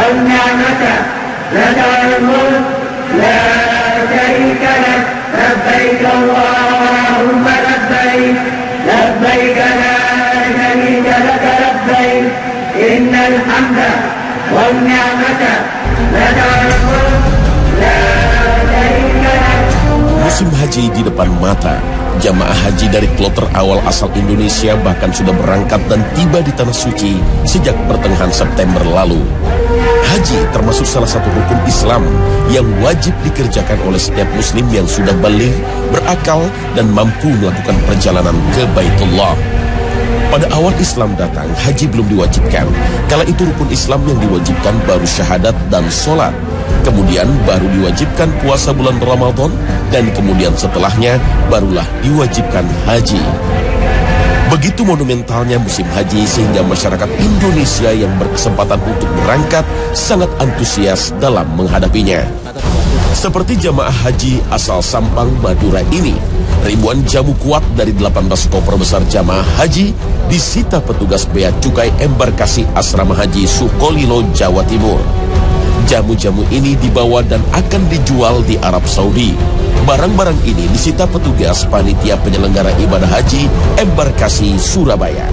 والنعمة لك الملك لا شريك لك لبيك اللهم لبيك لبيك لا شريك لك لبيك إن الحمد والنعمة لك الملك لا شريك لك. Musim haji di depan mata. Jamaah haji dari kloter awal asal Indonesia bahkan sudah berangkat dan tiba di Tanah Suci sejak pertengahan September lalu. Haji termasuk salah satu rukun Islam yang wajib dikerjakan oleh setiap muslim yang sudah baligh, berakal, dan mampu melakukan perjalanan ke Baitullah. Pada awal Islam datang, haji belum diwajibkan. Kala itu rukun Islam yang diwajibkan baru syahadat dan sholat. Kemudian baru diwajibkan puasa bulan Ramadan, dan kemudian setelahnya barulah diwajibkan haji. Begitu monumentalnya musim haji sehingga masyarakat Indonesia yang berkesempatan untuk berangkat sangat antusias dalam menghadapinya. Seperti jamaah haji asal Sampang, Madura ini, ribuan jamu kuat dari 18 koper besar jamaah haji disita petugas bea cukai embarkasi asrama haji Sukolilo, Jawa Timur. Jamu-jamu ini dibawa dan akan dijual di Arab Saudi. Barang-barang ini disita petugas panitia penyelenggara ibadah haji embarkasi Surabaya.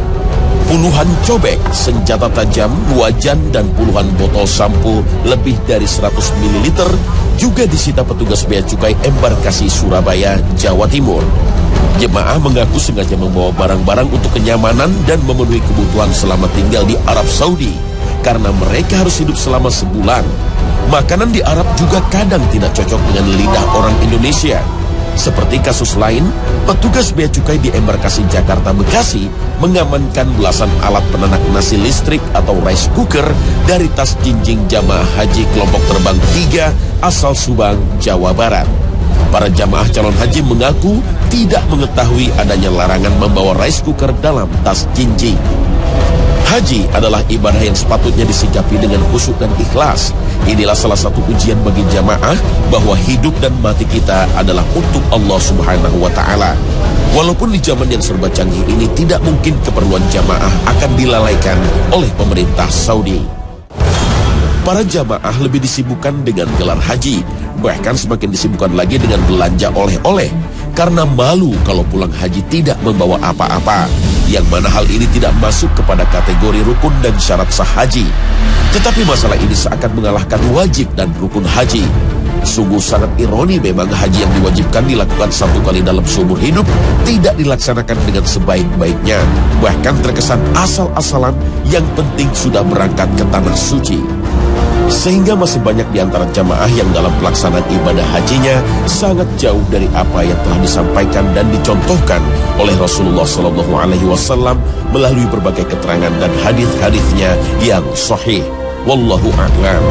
Puluhan cobek, senjata tajam, wajan, dan puluhan botol sampo lebih dari 100 ml juga disita petugas bea cukai embarkasi Surabaya, Jawa Timur. Jemaah mengaku sengaja membawa barang-barang untuk kenyamanan dan memenuhi kebutuhan selama tinggal di Arab Saudi, karena mereka harus hidup selama sebulan. Makanan di Arab juga kadang tidak cocok dengan lidah orang Indonesia. Seperti kasus lain, petugas bea cukai di embarkasi Jakarta Bekasi mengamankan belasan alat penanak nasi listrik atau rice cooker dari tas jinjing jamaah haji kelompok terbang 3 asal Subang, Jawa Barat. Para jamaah calon haji mengaku tidak mengetahui adanya larangan membawa rice cooker dalam tas jinjing. Haji adalah ibadah yang sepatutnya disikapi dengan khusyuk dan ikhlas. Inilah salah satu ujian bagi jamaah bahwa hidup dan mati kita adalah untuk Allah Subhanahu wa Ta'ala. Walaupun di zaman yang serba canggih ini tidak mungkin keperluan jamaah akan dilalaikan oleh pemerintah Saudi. Para jamaah lebih disibukkan dengan gelar haji, bahkan semakin disibukkan lagi dengan belanja oleh-oleh, karena malu kalau pulang haji tidak membawa apa-apa, yang mana hal ini tidak masuk kepada kategori rukun dan syarat sah haji. Tetapi masalah ini seakan mengalahkan wajib dan rukun haji. Sungguh sangat ironi memang haji yang diwajibkan dilakukan 1 kali dalam seumur hidup tidak dilaksanakan dengan sebaik-baiknya, bahkan terkesan asal-asalan yang penting sudah berangkat ke Tanah Suci. Sehingga masih banyak di antara jamaah yang dalam pelaksanaan ibadah hajinya sangat jauh dari apa yang telah disampaikan dan dicontohkan oleh Rasulullah SAW melalui berbagai keterangan dan hadis-hadisnya yang sahih. Wallahu a'lam.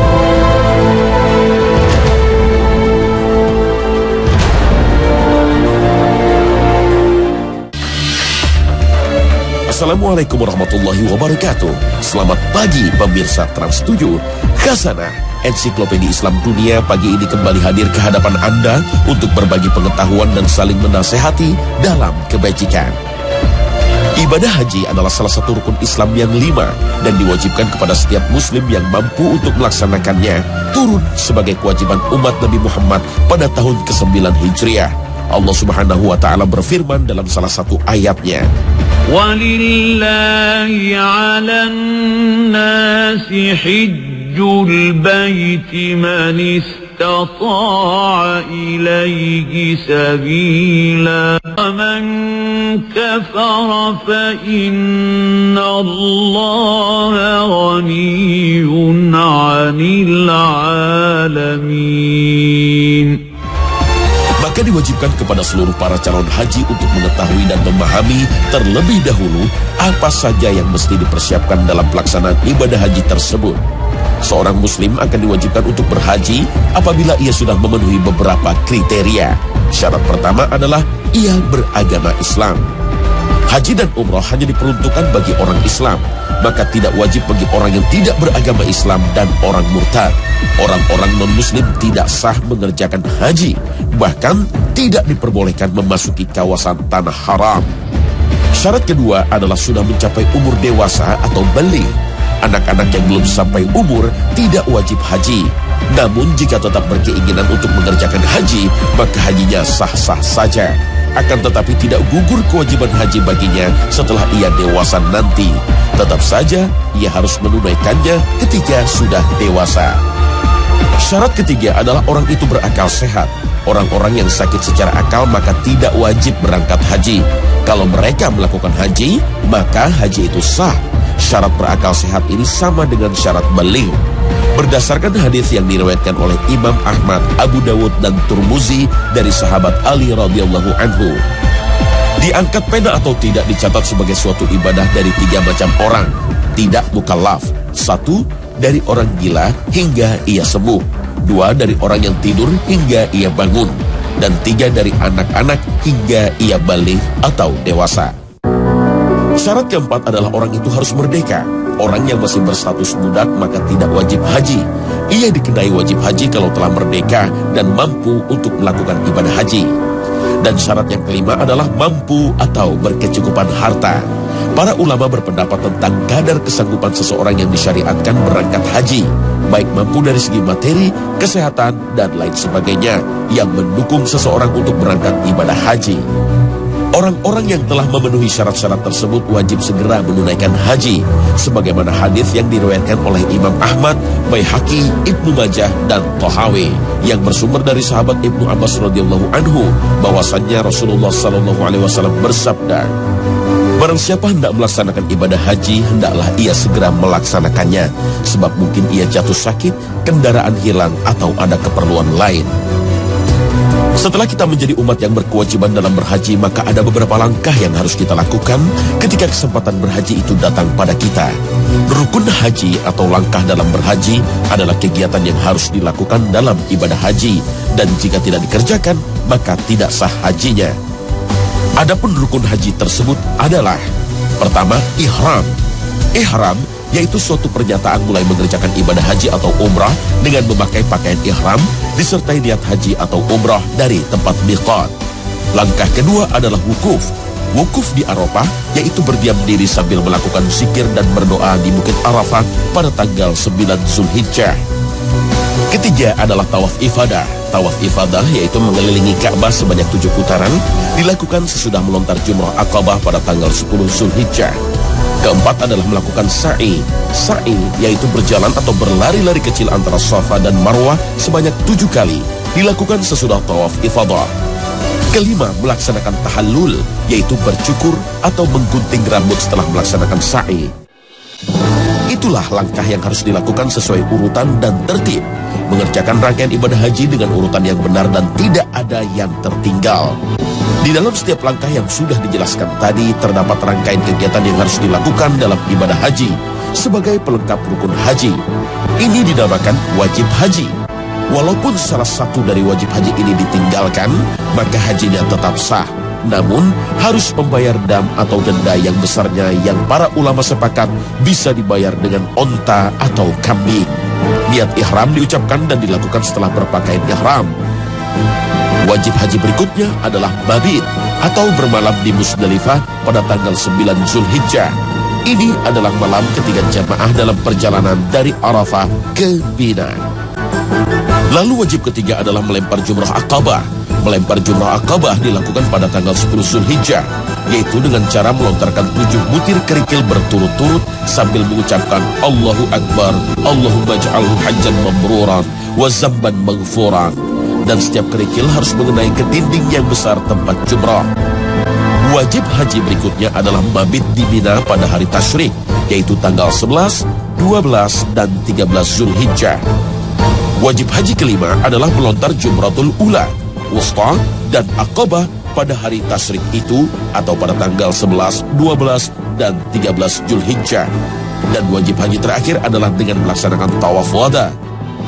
Assalamualaikum warahmatullahi wabarakatuh. Selamat pagi pemirsa Trans 7. Khazanah Ensiklopedia Islam Dunia pagi ini kembali hadir ke hadapan Anda untuk berbagi pengetahuan dan saling menasehati dalam kebajikan. Ibadah haji adalah salah satu rukun Islam yang 5 dan diwajibkan kepada setiap muslim yang mampu untuk melaksanakannya, turun sebagai kewajiban umat Nabi Muhammad pada tahun ke-9 Hijriah. Allah Subhanahu wa Ta'ala berfirman dalam salah satu ayatnya, "Walillahi 'alan nasi hijjul baiti man istata'a ilaihi sabila wa man kafara fa inna Allaha ghaniyyun 'anil 'alamin." Maka diwajibkan kepada seluruh para calon haji untuk mengetahui dan memahami terlebih dahulu apa saja yang mesti dipersiapkan dalam pelaksanaan ibadah haji tersebut. Seorang muslim akan diwajibkan untuk berhaji apabila ia sudah memenuhi beberapa kriteria. Syarat pertama adalah ia beragama Islam. Haji dan umrah hanya diperuntukkan bagi orang Islam, maka tidak wajib bagi orang yang tidak beragama Islam dan orang murtad. Orang-orang non-muslim tidak sah mengerjakan haji, bahkan tidak diperbolehkan memasuki kawasan tanah haram. Syarat kedua adalah sudah mencapai umur dewasa atau baligh. Anak-anak yang belum sampai umur tidak wajib haji. Namun jika tetap berkeinginan untuk mengerjakan haji, maka hajinya sah-sah saja. Akan tetapi tidak gugur kewajiban haji baginya setelah ia dewasa nanti. Tetap saja ia harus menunaikannya ketika sudah dewasa. Syarat ketiga adalah orang itu berakal sehat. Orang-orang yang sakit secara akal maka tidak wajib berangkat haji. Kalau mereka melakukan haji, maka haji itu sah. Syarat berakal sehat ini sama dengan syarat baligh. Berdasarkan hadis yang diriwayatkan oleh Imam Ahmad, Abu Dawud dan Turmuzi dari sahabat Ali radhiyallahu anhu. Diangkat pena atau tidak dicatat sebagai suatu ibadah dari 3 macam orang. Tidak mukallaf. 1, dari orang gila hingga ia sembuh. 2, dari orang yang tidur hingga ia bangun. Dan 3, dari anak-anak hingga ia baligh atau dewasa. Syarat keempat adalah orang itu harus merdeka. Orang yang masih berstatus budak maka tidak wajib haji. Ia dikenai wajib haji kalau telah merdeka dan mampu untuk melakukan ibadah haji. Dan syarat yang kelima adalah mampu atau berkecukupan harta. Para ulama berpendapat tentang kadar kesanggupan seseorang yang disyariatkan berangkat haji, baik mampu dari segi materi, kesehatan, dan lain sebagainya yang mendukung seseorang untuk berangkat ibadah haji. Orang-orang yang telah memenuhi syarat-syarat tersebut wajib segera menunaikan haji, sebagaimana hadis yang diriwayatkan oleh Imam Ahmad, Baihaqi, Ibnu Majah, dan Tahawi yang bersumber dari sahabat Ibnu Abbas radhiyallahu anhu bahwasannya Rasulullah SAW bersabda, barang siapa hendak melaksanakan ibadah haji, hendaklah ia segera melaksanakannya, sebab mungkin ia jatuh sakit, kendaraan hilang, atau ada keperluan lain. Setelah kita menjadi umat yang berkewajiban dalam berhaji, maka ada beberapa langkah yang harus kita lakukan ketika kesempatan berhaji itu datang pada kita. Rukun haji atau langkah dalam berhaji adalah kegiatan yang harus dilakukan dalam ibadah haji, dan jika tidak dikerjakan, maka tidak sah hajinya. Adapun rukun haji tersebut adalah: pertama, ihram. Ihram yaitu suatu pernyataan mulai mengerjakan ibadah haji atau umrah dengan memakai pakaian ihram disertai niat haji atau umrah dari tempat miqat. Langkah kedua adalah wukuf. Wukuf di Arafah yaitu berdiam diri sambil melakukan zikir dan berdoa di Bukit Arafah pada tanggal 9 Zulhijjah. Ketiga adalah tawaf ifadah. Tawaf ifadah yaitu mengelilingi Ka'bah sebanyak 7 putaran, dilakukan sesudah melontar Jumrah Aqabah pada tanggal 10 Zulhijjah. Keempat adalah melakukan sa'i. Sa'i yaitu berjalan atau berlari-lari kecil antara Safa dan Marwah sebanyak 7 kali, dilakukan sesudah tawaf ifadah. Kelima, melaksanakan tahallul, yaitu bercukur atau menggunting rambut setelah melaksanakan sa'i. Itulah langkah yang harus dilakukan sesuai urutan dan tertib. Mengerjakan rangkaian ibadah haji dengan urutan yang benar dan tidak ada yang tertinggal. Di dalam setiap langkah yang sudah dijelaskan tadi, terdapat rangkaian kegiatan yang harus dilakukan dalam ibadah haji sebagai pelengkap rukun haji. Ini dinamakan wajib haji. Walaupun salah satu dari wajib haji ini ditinggalkan, maka hajinya tetap sah. Namun, harus membayar dam atau denda yang besarnya yang para ulama sepakat bisa dibayar dengan onta atau kambing. Niat ihram diucapkan dan dilakukan setelah berpakaian ihram. Wajib haji berikutnya adalah mabit atau bermalam di Musdalifah pada tanggal 9 Zulhijjah. Ini adalah malam ketiga jamaah dalam perjalanan dari Arafah ke Mina. Lalu wajib ketiga adalah melempar Jumrah Aqabah. Melempar Jumrah Aqabah dilakukan pada tanggal 10 Zulhijjah, yaitu dengan cara melontarkan 7 butir kerikil berturut-turut sambil mengucapkan Allahu Akbar, Allahumma ja'alhu hajjan mabruran wa zamban maghfuran. Dan setiap kerikil harus mengenai ke dinding yang besar tempat jumrah. Wajib haji berikutnya adalah mabit di Mina pada hari tasyrik, yaitu tanggal 11, 12, dan 13 Zulhijjah. Wajib haji kelima adalah melontar Jumratul Ula, Wusta, dan Aqabah pada hari tasyrik itu atau pada tanggal 11, 12, dan 13 Zulhijjah. Dan wajib haji terakhir adalah dengan melaksanakan tawaf wada.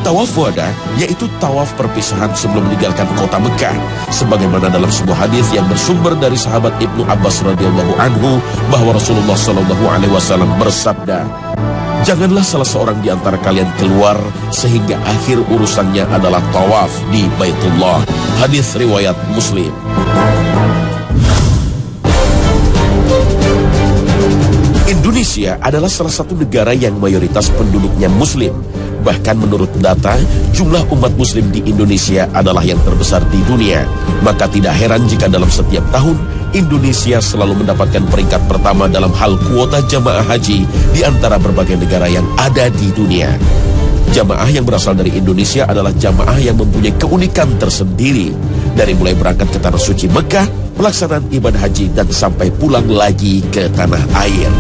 Tawaf wada yaitu tawaf perpisahan sebelum meninggalkan kota Mekah, sebagaimana dalam sebuah hadis yang bersumber dari sahabat Ibnu Abbas radhiyallahu anhu bahwa Rasulullah SAW bersabda, janganlah salah seorang di antara kalian keluar sehingga akhir urusannya adalah tawaf di Baitullah. Hadis riwayat Muslim. Indonesia Indonesia adalah salah satu negara yang mayoritas penduduknya Muslim. Bahkan menurut data, jumlah umat Muslim di Indonesia adalah yang terbesar di dunia. Maka tidak heran jika dalam setiap tahun, Indonesia selalu mendapatkan peringkat pertama dalam hal kuota jamaah haji di antara berbagai negara yang ada di dunia. Jamaah yang berasal dari Indonesia adalah jamaah yang mempunyai keunikan tersendiri. Dari mulai berangkat ke Tanah Suci Mekah, pelaksanaan ibadah haji, dan sampai pulang lagi ke tanah air.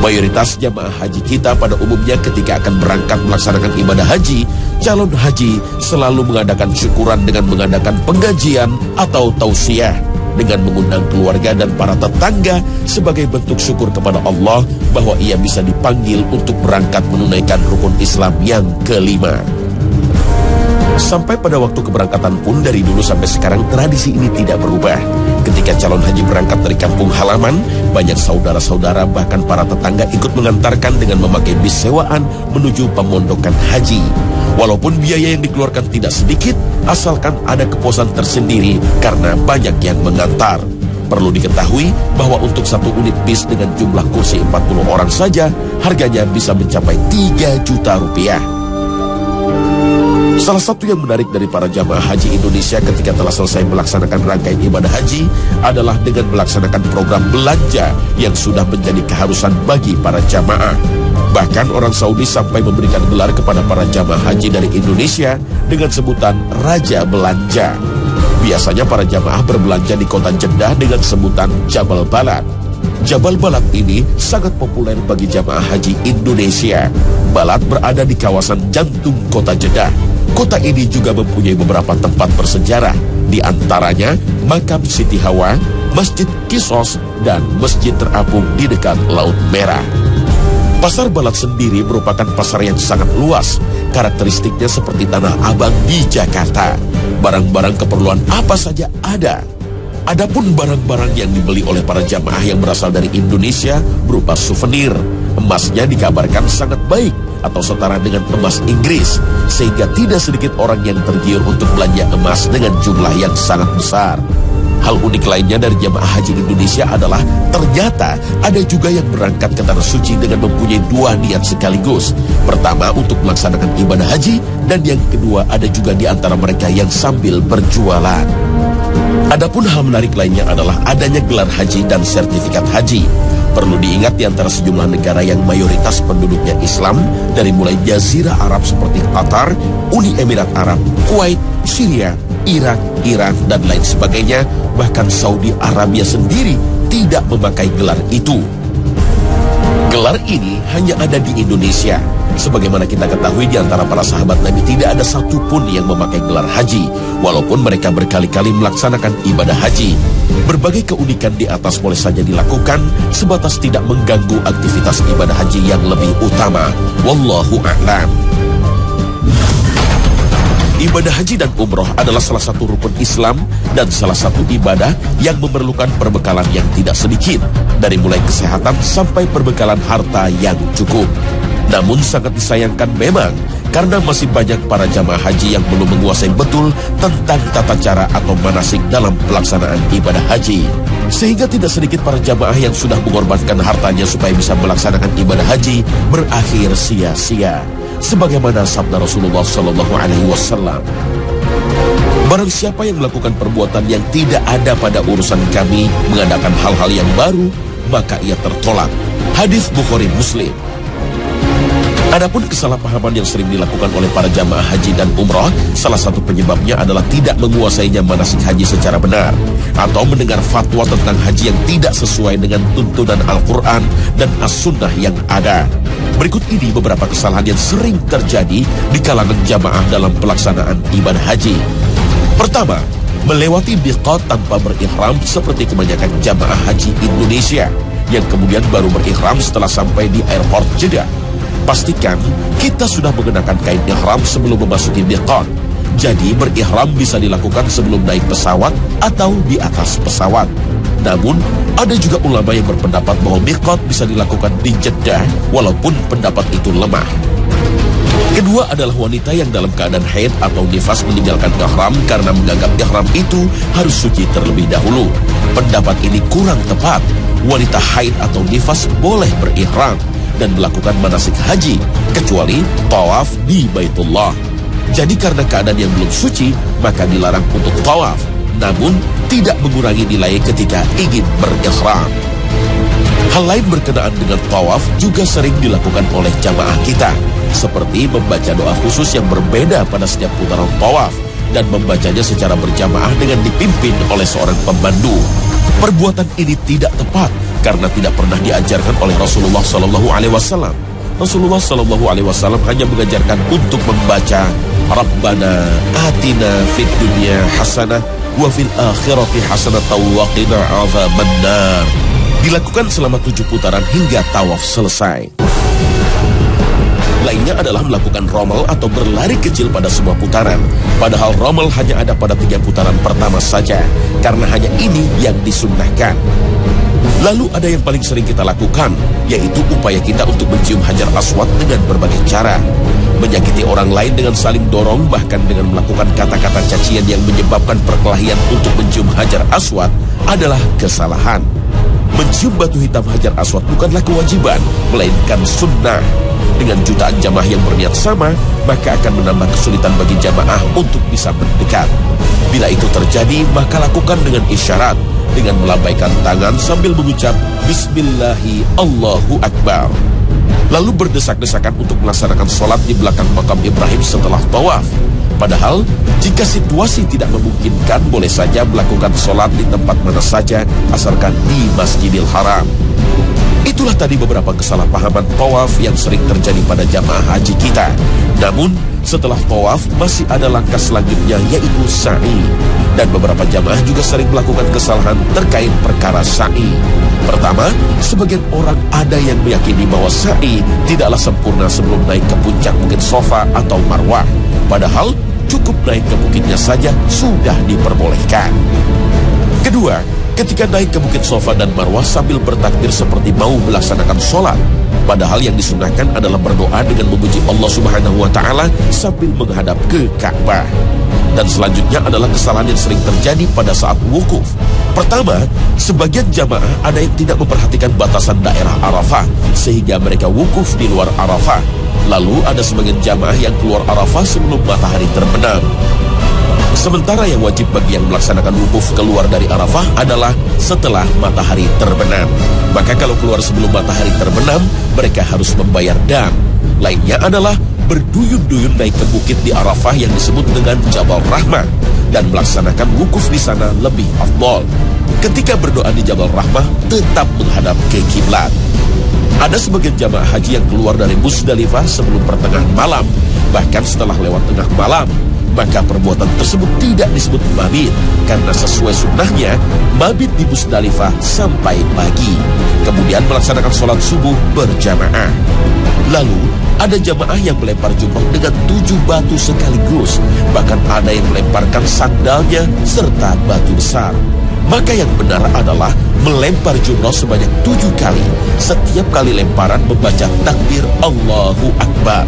Mayoritas jamaah haji kita pada umumnya ketika akan berangkat melaksanakan ibadah haji, calon haji selalu mengadakan syukuran dengan mengadakan pengajian atau tausiah, dengan mengundang keluarga dan para tetangga sebagai bentuk syukur kepada Allah bahwa ia bisa dipanggil untuk berangkat menunaikan rukun Islam yang kelima. Sampai pada waktu keberangkatan pun dari dulu sampai sekarang tradisi ini tidak berubah. Ketika calon haji berangkat dari kampung halaman, banyak saudara-saudara bahkan para tetangga ikut mengantarkan dengan memakai bis sewaan menuju pemondokan haji. Walaupun biaya yang dikeluarkan tidak sedikit, asalkan ada kepuasan tersendiri karena banyak yang mengantar. Perlu diketahui bahwa untuk satu unit bis dengan jumlah kursi 40 orang saja, harganya bisa mencapai 3 juta rupiah. Salah satu yang menarik dari para jamaah haji Indonesia ketika telah selesai melaksanakan rangkaian ibadah haji adalah dengan melaksanakan program belanja yang sudah menjadi keharusan bagi para jamaah. Bahkan orang Saudi sampai memberikan gelar kepada para jamaah haji dari Indonesia dengan sebutan Raja Belanja. Biasanya para jamaah berbelanja di kota Jeddah dengan sebutan Jabal Balad. Jabal Balad ini sangat populer bagi jamaah haji Indonesia. Balad berada di kawasan jantung kota Jeddah. Kota ini juga mempunyai beberapa tempat bersejarah, di antaranya makam Siti Hawa, Masjid Qisas, dan masjid terapung di dekat Laut Merah. Pasar Balad sendiri merupakan pasar yang sangat luas, karakteristiknya seperti Tanah Abang di Jakarta. Barang-barang keperluan apa saja ada. Adapun barang-barang yang dibeli oleh para jamaah yang berasal dari Indonesia berupa souvenir. Emasnya dikabarkan sangat baik atau setara dengan emas Inggris, sehingga tidak sedikit orang yang tergiur untuk belanja emas dengan jumlah yang sangat besar. Hal unik lainnya dari jamaah haji Indonesia adalah ternyata ada juga yang berangkat ke Tanah Suci dengan mempunyai 2 niat sekaligus. Pertama untuk melaksanakan ibadah haji, dan yang kedua ada juga di antara mereka yang sambil berjualan. Adapun hal menarik lainnya adalah adanya gelar haji dan sertifikat haji. Perlu diingat di antara sejumlah negara yang mayoritas penduduknya Islam, dari mulai Jazirah Arab seperti Qatar, Uni Emirat Arab, Kuwait, Syria, Irak, Iran, dan lain sebagainya, bahkan Saudi Arabia sendiri tidak memakai gelar itu. Gelar ini hanya ada di Indonesia. Sebagaimana kita ketahui, di antara para sahabat Nabi tidak ada satupun yang memakai gelar haji, walaupun mereka berkali-kali melaksanakan ibadah haji. Berbagai keunikan di atas boleh saja dilakukan, sebatas tidak mengganggu aktivitas ibadah haji yang lebih utama. Wallahu a'lam. Ibadah haji dan umroh adalah salah satu rukun Islam dan salah satu ibadah yang memerlukan perbekalan yang tidak sedikit, dari mulai kesehatan sampai perbekalan harta yang cukup. Namun sangat disayangkan memang, karena masih banyak para jamaah haji yang belum menguasai betul tentang tata cara atau manasik dalam pelaksanaan ibadah haji. Sehingga tidak sedikit para jamaah yang sudah mengorbankan hartanya supaya bisa melaksanakan ibadah haji berakhir sia-sia. Sebagaimana sabda Rasulullah SAW, barang siapa yang melakukan perbuatan yang tidak ada pada urusan kami, mengadakan hal-hal yang baru, maka ia tertolak. Hadis Bukhari Muslim. Adapun kesalahpahaman yang sering dilakukan oleh para jamaah haji dan umrah, salah satu penyebabnya adalah tidak menguasainya manasik haji secara benar, atau mendengar fatwa tentang haji yang tidak sesuai dengan tuntunan Al-Quran dan As-Sunnah yang ada. Berikut ini beberapa kesalahan yang sering terjadi di kalangan jamaah dalam pelaksanaan ibadah haji. Pertama, melewati miqat tanpa berihram seperti kebanyakan jamaah haji Indonesia yang kemudian baru berihram setelah sampai di airport Jeddah. Pastikan kita sudah mengenakan kain ihram sebelum memasuki miqat. Jadi berihram bisa dilakukan sebelum naik pesawat atau di atas pesawat. Namun ada juga ulama yang berpendapat bahwa miqat bisa dilakukan di Jeddah, walaupun pendapat itu lemah. Kedua adalah wanita yang dalam keadaan haid atau nifas meninggalkan ihram karena menganggap ihram itu harus suci terlebih dahulu. Pendapat ini kurang tepat. wanita haid atau nifas boleh berihram dan melakukan manasik haji, kecuali tawaf di Baitullah. Jadi karena keadaan yang belum suci, maka dilarang untuk tawaf, namun tidak mengurangi nilai ketika ingin berihram. Hal lain berkenaan dengan tawaf juga sering dilakukan oleh jamaah kita, seperti membaca doa khusus yang berbeda pada setiap putaran tawaf dan membacanya secara berjamaah dengan dipimpin oleh seorang pemandu. Perbuatan ini tidak tepat karena tidak pernah diajarkan oleh Rasulullah SAW. Rasulullah SAW hanya mengajarkan untuk membaca Rabbana atina fid dunya hasanah wa fil akhirati hasanah wa qina adzabannar. Dilakukan selama 7 putaran hingga tawaf selesai. Lainnya adalah melakukan romal atau berlari kecil pada sebuah putaran. Padahal romal hanya ada pada 3 putaran pertama saja, karena hanya ini yang disunnahkan. Lalu ada yang paling sering kita lakukan, yaitu upaya kita untuk mencium Hajar Aswad dengan berbagai cara. Menyakiti orang lain dengan saling dorong, bahkan dengan melakukan kata-kata cacian yang menyebabkan perkelahian untuk mencium Hajar Aswad adalah kesalahan. Mencium batu hitam Hajar Aswad bukanlah kewajiban, melainkan sunnah. Dengan jutaan jamaah yang berniat sama, maka akan menambah kesulitan bagi jamaah untuk bisa mendekat. Bila itu terjadi, maka lakukan dengan isyarat, dengan melambaikan tangan sambil mengucap Bismillahi Allahu Akbar. Lalu berdesak-desakan untuk melaksanakan sholat di belakang makam Ibrahim setelah tawaf. Padahal, jika situasi tidak memungkinkan, boleh saja melakukan sholat di tempat mana saja, asalkan di Masjidil Haram. Itulah tadi beberapa kesalahpahaman tawaf yang sering terjadi pada jamaah haji kita. Namun, setelah tawaf masih ada langkah selanjutnya, yaitu sa'i. Dan beberapa jamaah juga sering melakukan kesalahan terkait perkara sa'i. Pertama, sebagian orang ada yang meyakini bahwa sa'i tidaklah sempurna sebelum naik ke puncak Bukit Sofa atau Marwah. Padahal, cukup naik ke bukitnya saja sudah diperbolehkan. Kedua, ketika naik ke Bukit Sofa dan Marwah sambil bertakbir seperti mau melaksanakan sholat. Padahal yang disunahkan adalah berdoa dengan memuji Allah Subhanahu wa Ta'ala sambil menghadap ke Ka'bah. Dan selanjutnya adalah kesalahan yang sering terjadi pada saat wukuf. Pertama, sebagian jamaah ada yang tidak memperhatikan batasan daerah Arafah, sehingga mereka wukuf di luar Arafah. Lalu ada sebagian jamaah yang keluar Arafah sebelum matahari terbenam. Sementara yang wajib bagi yang melaksanakan wukuf keluar dari Arafah adalah setelah matahari terbenam. Maka kalau keluar sebelum matahari terbenam, mereka harus membayar dam. Lainnya adalah berduyun-duyun naik ke bukit di Arafah yang disebut dengan Jabal Rahmah dan melaksanakan wukuf di sana lebih afdol. Ketika berdoa di Jabal Rahmah, tetap menghadap ke kiblat. Ada sebagian jamaah haji yang keluar dari Musdalifah sebelum pertengahan malam, bahkan setelah lewat tengah malam. Maka perbuatan tersebut tidak disebut mabit, karena sesuai sunnahnya, mabit di Musdalifah sampai pagi. Kemudian melaksanakan sholat subuh berjamaah. Lalu, ada jamaah yang melempar jumroh dengan 7 batu sekaligus. Bahkan ada yang melemparkan sandalnya serta batu besar. Maka yang benar adalah melempar jumroh sebanyak 7 kali. Setiap kali lemparan membaca takbir Allahu Akbar.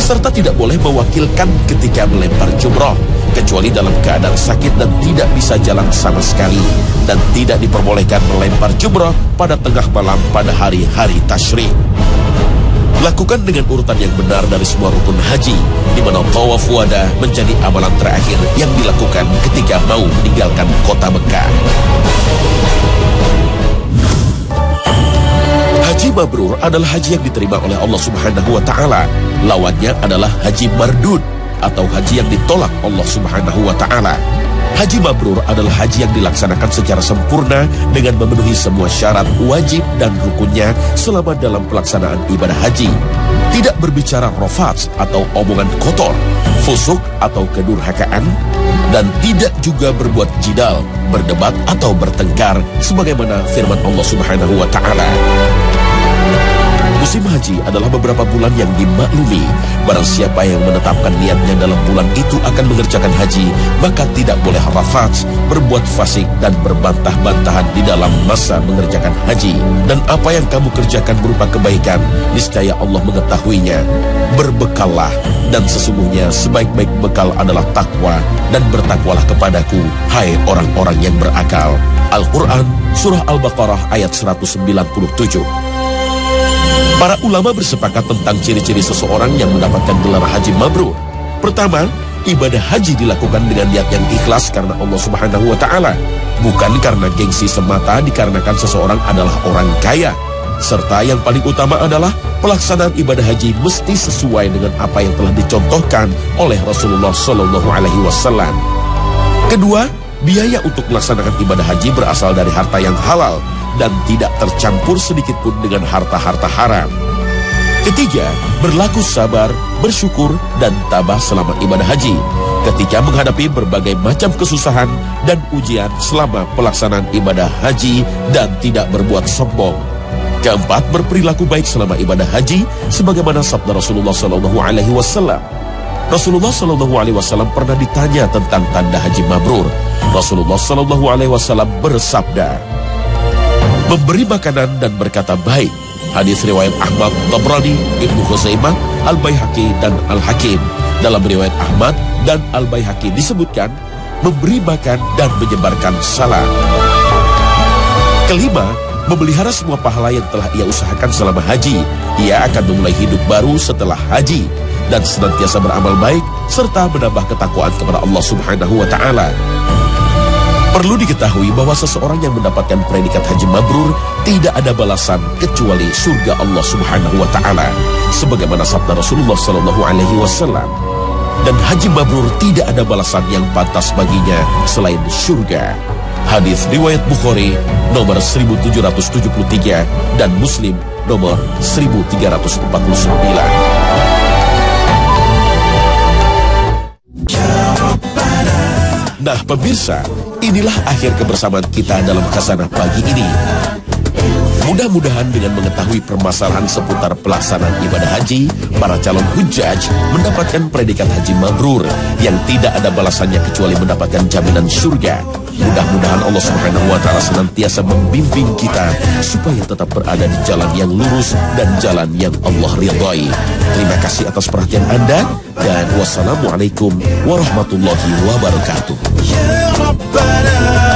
Serta tidak boleh mewakilkan ketika melempar jumroh, kecuali dalam keadaan sakit dan tidak bisa jalan sama sekali. Dan tidak diperbolehkan melempar jumroh pada tengah malam pada hari-hari tasyrik. Lakukan dengan urutan yang benar dari semua rukun haji, di mana tawaf wada menjadi amalan terakhir yang dilakukan ketika mau meninggalkan kota Mekah. Haji mabrur adalah haji yang diterima oleh Allah Subhanahu wa Ta'ala. Lawannya adalah haji mardud atau haji yang ditolak Allah Subhanahu wa Ta'ala. Haji mabrur adalah haji yang dilaksanakan secara sempurna dengan memenuhi semua syarat wajib dan rukunnya selama dalam pelaksanaan ibadah haji. Tidak berbicara rafats atau omongan kotor, fusuk atau kedurhakaan, dan tidak juga berbuat jidal, berdebat atau bertengkar sebagaimana firman Allah Subhanahu wa Ta'ala. Musim haji adalah beberapa bulan yang dimaklumi. Barang siapa yang menetapkan niatnya dalam bulan itu akan mengerjakan haji, maka tidak boleh rafats, berbuat fasik dan berbantah-bantahan di dalam masa mengerjakan haji. Dan apa yang kamu kerjakan berupa kebaikan, niscaya Allah mengetahuinya. Berbekallah, dan sesungguhnya sebaik-baik bekal adalah takwa, dan bertakwalah kepadaku, hai orang-orang yang berakal. Al-Quran, Surah Al-Baqarah ayat 197. Para ulama bersepakat tentang ciri-ciri seseorang yang mendapatkan gelar haji mabrur. Pertama, ibadah haji dilakukan dengan niat yang ikhlas karena Allah Subhanahu wa Ta'ala, bukan karena gengsi semata dikarenakan seseorang adalah orang kaya. Serta yang paling utama adalah pelaksanaan ibadah haji mesti sesuai dengan apa yang telah dicontohkan oleh Rasulullah Shallallahu Alaihi Wasallam. Kedua, biaya untuk melaksanakan ibadah haji berasal dari harta yang halal dan tidak tercampur sedikit pun dengan harta-harta haram. Ketiga, berlaku sabar, bersyukur, dan tabah selama ibadah haji ketika menghadapi berbagai macam kesusahan dan ujian selama pelaksanaan ibadah haji dan tidak berbuat sombong. Keempat, berperilaku baik selama ibadah haji sebagaimana sabda Rasulullah Shallallahu Alaihi Wasallam. Rasulullah Shallallahu Alaihi Wasallam pernah ditanya tentang tanda haji mabrur. Rasulullah Shallallahu Alaihi Wasallam bersabda, memberi makanan dan berkata baik. Hadis riwayat Ahmad, Tabrani, Ibnu Khuzaimah, Al-Baihaqi, dan Al-Hakim. Dalam riwayat Ahmad dan Al-Baihaqi disebutkan memberi makan dan menyebarkan salam. Kelima, memelihara semua pahala yang telah ia usahakan selama haji. Ia akan memulai hidup baru setelah haji dan senantiasa beramal baik serta menambah ketakwaan kepada Allah Subhanahu wa Ta'ala. Perlu diketahui bahwa seseorang yang mendapatkan predikat haji mabrur tidak ada balasan kecuali surga Allah Subhanahu wa Ta'ala, sebagaimana sabda Rasulullah Sallallahu Alaihi Wasallam. Dan haji mabrur tidak ada balasan yang pantas baginya selain surga. Hadis riwayat Bukhari nomor 1773 dan Muslim nomor 1349. Nah pemirsa, inilah akhir kebersamaan kita dalam Khasanah pagi ini. Mudah-mudahan dengan mengetahui permasalahan seputar pelaksanaan ibadah haji, para calon hujjaj mendapatkan predikat haji mabrur yang tidak ada balasannya kecuali mendapatkan jaminan surga. Mudah-mudahan Allah Subhanahu wa Ta'ala senantiasa membimbing kita supaya tetap berada di jalan yang lurus dan jalan yang Allah ridhai. Terima kasih atas perhatian Anda dan wassalamualaikum warahmatullahi wabarakatuh. Ya Rabbana.